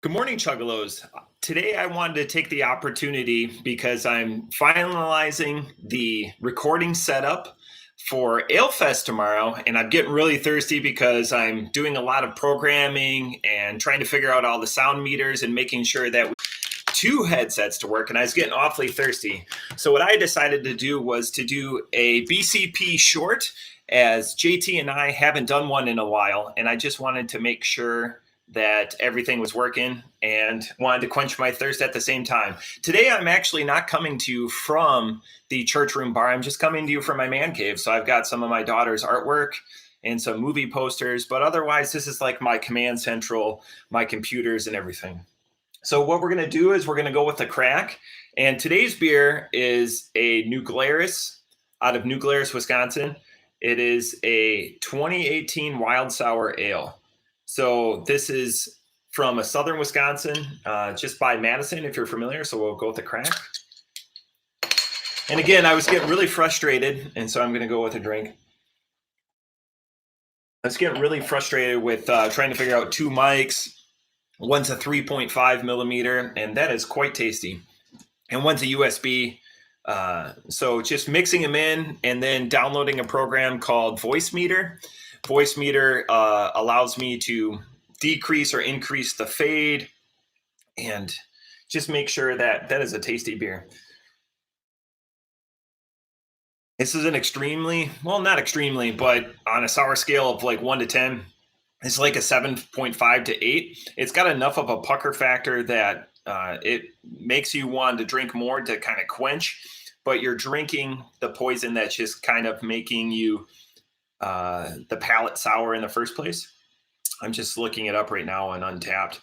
Good morning, Chuggalos. Today, I wanted to take the opportunity because I'm finalizing the recording setup for Alefest tomorrow, and I'm getting really thirsty because I'm doing a lot of programming and trying to figure out all the sound meters and making sure that we two headsets to work, and I was getting awfully thirsty. So what I decided to do was to do a BCP short, as JT and I haven't done one in a while, and I just wanted to make sure that everything was working and wanted to quench my thirst at the same time. Today, I'm actually not coming to you from the church room bar. I'm just coming to you from my man cave. So I've got some of my daughter's artwork and some movie posters, but otherwise, this is like my command central, my computers and everything. So what we're going to do is we're going to go with the crack. And today's beer is a New Glarus out of New Glarus, Wisconsin. It is a 2018 Wild Sour Ale. So this is from a southern Wisconsin, just by Madison, if you're familiar. So we'll go with the crack. And again, I was getting really frustrated, and so I'm going to go with a drink. I was getting really frustrated with trying to figure out two mics. One's a 3.5 millimeter, and that is quite tasty. And one's a USB. So just mixing them in and then downloading a program called Voice Meter. Voice Meter allows me to decrease or increase the fade and just make sure that that is a tasty beer. This is an extremely, well, not extremely, but on a sour scale of like 1 to 10, it's like a 7.5 to 8. It's got enough of a pucker factor that it makes you want to drink more to kind of quench, but you're drinking the poison that's just kind of making you the palate sour in the first place. I'm just looking it up right now on Untapped.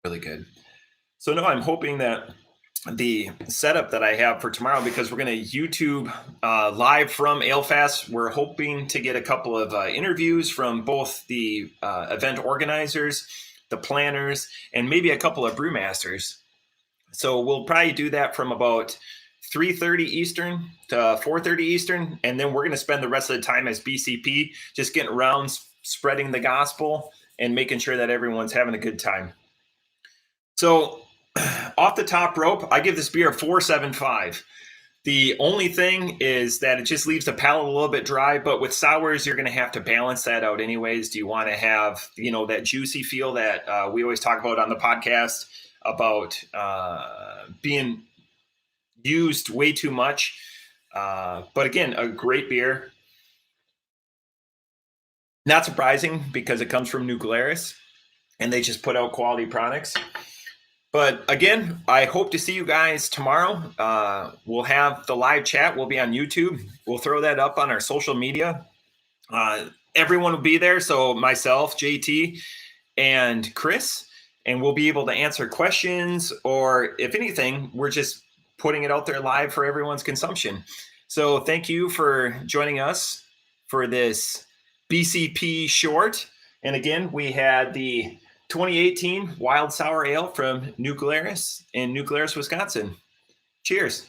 Really good. So no, I'm hoping that the setup that I have for tomorrow, because we're going to YouTube live from Alefest, we're hoping to get a couple of interviews from both the event organizers, the planners, and maybe a couple of brewmasters. So we'll probably do that from about 3:30 Eastern to 4:30 Eastern, and then we're going to spend the rest of the time as BCP just getting around, spreading the gospel, and making sure that everyone's having a good time. So off the top rope, I give this beer a 4.75. The only thing is that it just leaves the palate a little bit dry, but with sours, you're going to have to balance that out anyways. Do you want to have, that juicy feel that we always talk about on the podcast about being used way too much? But again, a great beer. Not surprising because it comes from New Glarus and they just put out quality products. But again, I hope to see you guys tomorrow. We'll have the live chat. We'll be on YouTube. We'll throw that up on our social media. Everyone will be there. So myself, JT, and Chris, and we'll be able to answer questions, or if anything, we're just putting it out there live for everyone's consumption. So thank you for joining us for this BCP short. And again, we had the 2018 Wild Sour Ale from New Glarus in New Glarus, Wisconsin. Cheers.